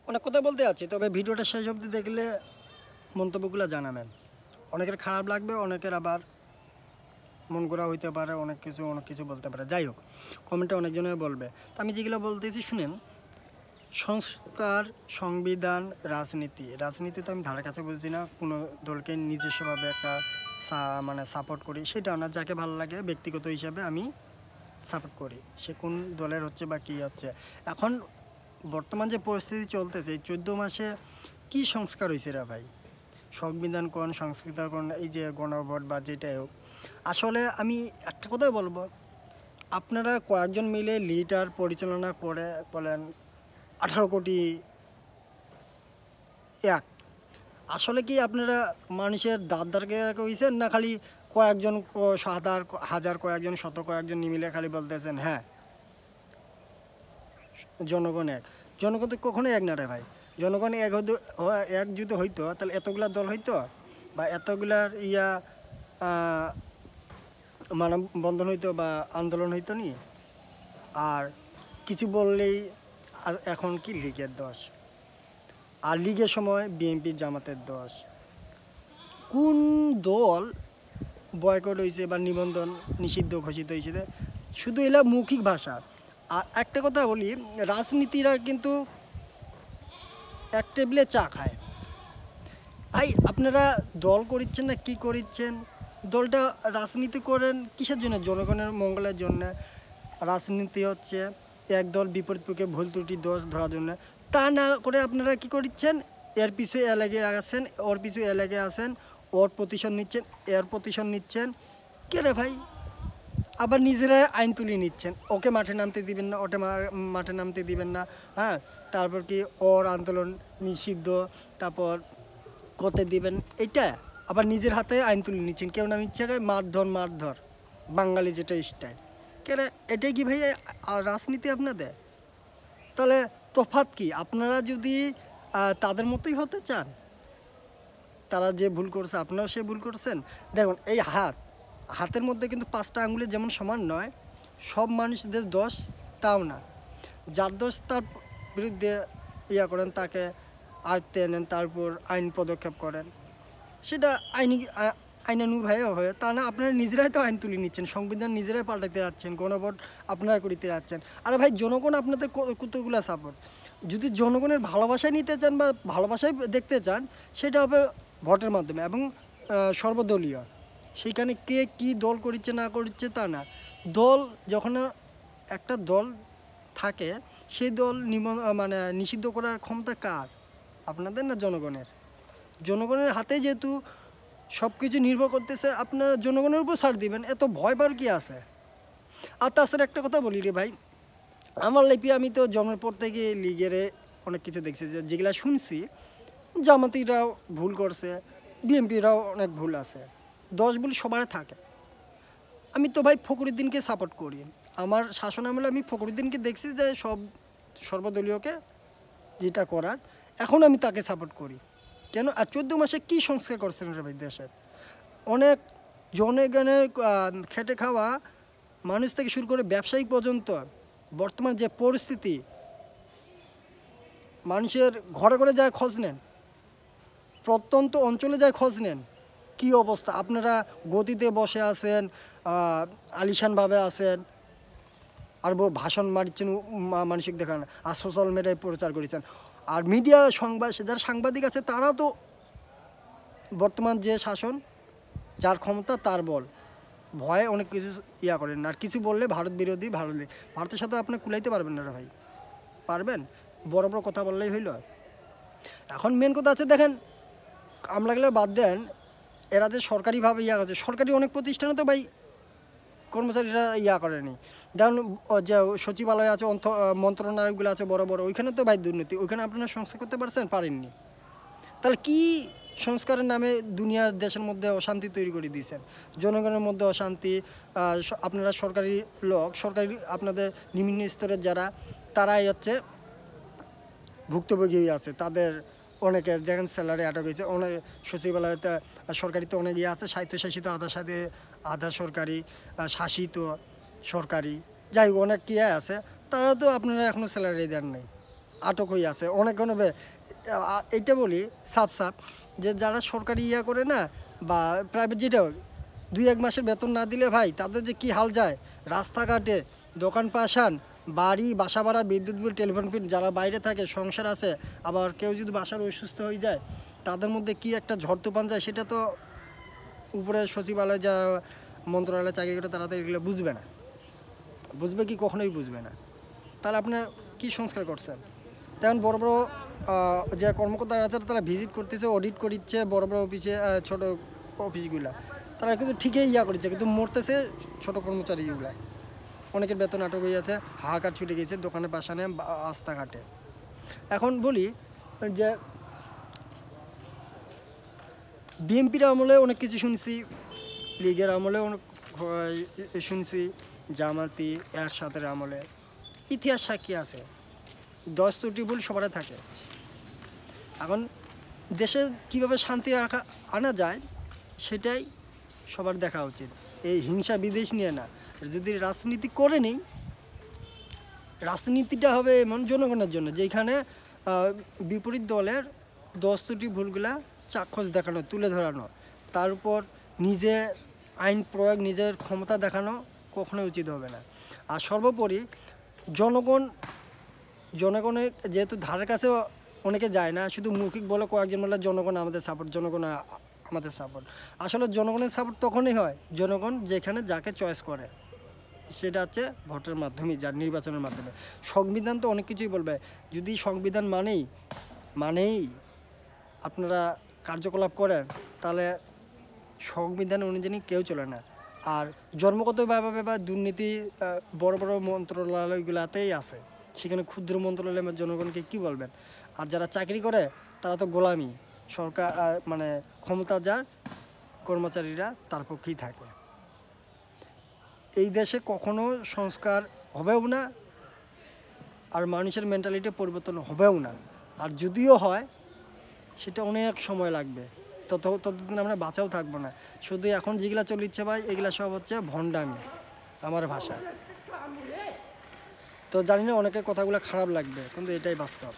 অনেক কথা বলতে আছি, তবে ভিডিওটা শেষ অবধি দেখলে মন্তব্যগুলো জানাবেন। অনেকের খারাপ লাগবে, অনেকের আবার মন করা হইতে পারে, অনেক কিছু বলতে পারে। যাই হোক, কমেন্টে অনেকজনে বলবে। তো আমি যেগুলো বলতেছি শুনেন। সংস্কার, সংবিধান, রাজনীতি তো আমি ধারে কাছে বুঝছি না। কোনো দলকে নিজস্বভাবে একটা সাপোর্ট করি সেটা না। যাকে ভালো লাগে ব্যক্তিগত হিসাবে আমি সাপোর্ট করি, সে কোন দলের হচ্ছে বা কী হচ্ছে। এখন বর্তমান যে পরিস্থিতি চলতেছে, এই 14 মাসে কি সংস্কার হয়েছে রে ভাই? সংবিধান কোন, সংস্কার কোন, এই যে গণভোট বা যেটাই হোক। আসলে আমি একটা কথাই বলবো, আপনারা কয়েকজন মিলে লিডার পরিচালনা করে বলেন 18 কোটি এক। আসলে কি আপনারা মানুষের দাঁতদারকে হয়েছেন, না খালি কয়েকজন হাজার কয়েকজন শত কয়েকজন মিলে খালি বলতেছেন হ্যাঁ জনগণ এক? জনগণ তো কখনোই এক না রে ভাই। জনগণ এক যদি হইতো তাহলে এতগুলা দল হইতো বা এতগুলার মানববন্ধন হইতো বা আন্দোলন হইতো নি। আর কিছু বললেই এখন কি লীগের দোষ, আর লীগের সময় বিএনপি জামাতের দোষ। কোন দল বয়কট হয়েছে বা নিবন্ধন নিষিদ্ধ ঘোষিত হয়েছে? শুধু এলা মৌখিক ভাষা। আর একটা কথা বলি, রাজনীতিরা কিন্তু এক টেবিলে চা খায়। ভাই আপনারা দল করিচ্ছেন না কি করিচ্ছেন? দলটা রাজনীতি করেন কিসের জন্য? জনগণের মঙ্গলের জন্য। রাজনীতি হচ্ছে এক দল বিপরীত পক্ষে ভুল ত্রুটি দোষ ধরার জন্য। তা না করে আপনারা কি করিচ্ছেন? এর পিছু এ লেগে আছেন, ওর পিছু এ লেগে আছেন, ওর প্রতিশোধ নিচ্ছেন, এর প্রতিশোধ নিচ্ছেন। কে রে ভাই? আবার নিজেরা আইন তুলে নিচ্ছেন, ওকে মাঠে নামতে দিবেন না, ওটা মাঠে নামতে দিবেন না। হ্যাঁ, তারপর কি ওর আন্দোলন নিষিদ্ধ, তারপর করতে দিবেন এটা। আবার নিজের হাতে আইন তুলে নিচ্ছেন, কেউ নাম ইচ্ছা করে মারধর, বাঙালি যেটা স্টাইল। কেন এটাই কি ভাই রাজনীতি আপনাদের? তাহলে তফাৎ কি? আপনারা যদি তাদের মতোই হতে চান, তারা যে ভুল করছে আপনারাও সে ভুল করছেন। দেখুন এই হাতের মধ্যে কিন্তু 5টা আঙুলে যেমন সমান নয়, সব মানুষদের দোষ তাও না। যার দোষ তার বিরুদ্ধে করেন, তাকে আয়ত্তে এনেন, তারপর আইন পদক্ষেপ করেন, সেটা আইনানুভাবে হয়। তা না আপনারা নিজেরাই তো আইন তুলে নিচ্ছেন, সংবিধান নিজেরাই পাল্টাতে যাচ্ছেন, গণভোট আপনারা করিতে যাচ্ছেন। আরে ভাই জনগণ আপনাদের কতগুলো সাপোর্ট। যদি জনগণের ভালোবাসায় নিতে চান বা ভালোবাসায় দেখতে চান, সেটা হবে ভোটের মাধ্যমে এবং সর্বদলীয়। সেইখানে কে কি দল করছে না করছে তা না। দল যখন একটা দল থাকে, সেই দল নিষিদ্ধ করার ক্ষমতা কার? আপনাদের না জনগণের? জনগণের হাতে যেহেতু সব কিছু নির্ভর করতেছে, আপনারা জনগণের উপর ছাড় দিবেন, এত ভয় পাওয়ার কি আছে? আর তাছাড়া একটা কথা বলি রে ভাই, আমার লাইফে আমি তো জন্মের পর থেকে লিগের অনেক কিছু দেখছি, যেগুলা শুনছি জামাতিরাও ভুল করছে, বিএনপিরাও অনেক ভুল আছে, দোষ ভুল সবার থাকে। আমি তো ভাই ফখরুদ্দিনকে সাপোর্ট করি। আমার শাসন আমলে আমি ফখরুদ্দিনকে দেখছি যে সর্বদলীয়কে যেটা করার, এখন আমি তাকে সাপোর্ট করি। কেন? আর 14 মাসে কী সংস্কার করছেন রে ভাই দেশের? অনেক জনগণে খেটে খাওয়া মানুষ থেকে শুরু করে ব্যবসায়ী পর্যন্ত বর্তমান যে পরিস্থিতি, মানুষের ঘরে ঘরে যায় খোঁজ নেন, প্রত্যন্ত অঞ্চলে যায় খোঁজ নেন, কী অবস্থা। আপনারা গতিতে বসে আছেন, আলিশানভাবে আছেন, আর ভাষণ মারছেন, মানসিক দেখান, আর সোশ্যাল মিডিয়ায় প্রচার করেছেন। আর মিডিয়া যারা সাংবাদিক আছে তারাও তো বর্তমান যে শাসন, যার ক্ষমতা তার বল, ভয়ে অনেক কিছু করেন। আর কিছু বললে ভারত বিরোধী, ভারতের সাথে আপনি কুলাইতে পারবেন না রে ভাই। পারবেন? বড় বড় কথা বললেই হইল। এখন মেন কথা আছে, দেখেন আমলাগুলো বাদ দেন, এরা যে সরকারিভাবে আছে, সরকারি অনেক প্রতিষ্ঠানে তো ভাই কর্মচারীরা করেনি। যেমন যে সচিবালয় আছে, মন্ত্রণালয়গুলো আছে বড় বড়, ওইখানে তো ভাই দুর্নীতি। ওইখানে আপনারা সংস্কার করতে পারছেন? পারেননি। তাহলে কি সংস্কারের নামে দুনিয়ার দেশের মধ্যে অশান্তি তৈরি করে দিয়েছেন, জনগণের মধ্যে অশান্তি। আপনারা সরকারি লোক, সরকারি আপনাদের নিম্ন স্তরের যারা, তারাই হচ্ছে ভুক্তভোগী আছে, তাদের অনেকে দেখেন স্যালারি আটক হয়েছে। অনেক সচিবালয়তে সরকারিতে অনেক আছে, স্বায়ত্তশাসিত আধা সরকারি, শাসিত সরকারি, যাই হোক অনেক আছে, তারা তো আপনারা এখনও স্যালারি দেন নাই। আটক হয়ে আছে অনেকক্ষণ এইটা বলি সাফ সাফ যে যারা সরকারি ইয়া করে না বা প্রাইভেট যেটা হোক 2-1 মাসের বেতন না দিলে ভাই তাদের যে কি হাল যায়, রাস্তাঘাটে দোকান পাশান বাড়ি বাসা ভাড়া বিদ্যুৎ বিল টেলিফোন বিল, যারা বাইরে থাকে সংসার আছে, আবার কেউ যদি বাসার অসুস্থ হয়ে যায় তাদের মধ্যে কি একটা ঝড় তুফান যায় সেটা তো উপরে সচিবালয় যারা মন্ত্রণালয়ে চাকরি করে তারা তো এগুলো বুঝবে না, বুঝবে কি কখনোই বুঝবে না। তাহলে আপনার কি সংস্কার করছেন? তেমন বড় বড় যে কর্মকর্তারা আছে তারা ভিজিট করতেছে, অডিট করছে বড় বড় অফিসে, ছোট অফিসগুলা তারা কিন্তু ঠিকই ইয়া করছে, কিন্তু মরতেছে ছোট কর্মচারীগুলা। অনেকের বেতন আটক হয়ে আছে, হাহাকার ছুটে গেছে দোকানে বাসানে রাস্তাঘাটে। এখন বলি যে বিএনপির আমলে অনেক কিছু শুনছি, লীগের আমলে অনেক শুনছি, জামাতি এরশাদের আমলে ইতিহাস সাক্ষী আছে, 10 ত্রুটি ভুল সবার থাকে। এখন দেশে কীভাবে শান্তি আনা যায় সেটাই সবার দেখা উচিত, এই হিংসা বিদেশ নিয়ে না। যদি রাজনীতি করে নেই, রাজনীতিটা হবে এমন জনগণের জন্য যেখানে বিপরীত দলের 10 ত্রুটি ভুলগুলা চাক্ষুষ দেখানো, তুলে ধরানো, তার উপর নিজের আইন প্রয়োগ, নিজের ক্ষমতা দেখানো কখনোই উচিত হবে না। আর সর্বোপরি জনগণের যেহেতু ধারের কাছে অনেকে যায় না, শুধু মৌখিক বলে কয়েকজন বলে জনগণ আমাদের সাপোর্ট, জনগণ আমাদের সাপোর্ট। আসলে জনগণের সাপোর্ট তখনই হয় জনগণ যেখানে যাকে চয়েস করে, সেটা হচ্ছে ভোটের মাধ্যমে, যার নির্বাচনের মাধ্যমে। সংবিধান তো অনেক কিছুই বলবে, যদি সংবিধান মানেই আপনারা কার্যকলাপ করেন তাহলে সংবিধান অনুযায়ী কেউ চলে না। আর জন্মগতভাবে বা দুর্নীতি বড় বড় মন্ত্রণালয়গুলোতেই আছে, সেখানে ক্ষুদ্র মন্ত্রণালয়ের জনগণকে কি বলবেন? আর যারা চাকরি করে তারা তো গোলামি, সরকার মানে ক্ষমতা যার, কর্মচারীরা তার পক্ষেই থাকে। এই দেশে কখনো সংস্কার হবেও না, আর মানুষের মেন্টালিটি পরিবর্তন হবেও না। আর যদিও হয় সেটা অনেক সময় লাগবে, ততদিন আমরা বাঁচাও থাকবো না। শুধু এখন যেগুলা চলিচ্ছে ভাই, এগুলা সব হচ্ছে ভণ্ডামি আমার ভাষা। তো জানি না অনেকের কথাগুলো খারাপ লাগবে, কিন্তু এটাই বাস্তব।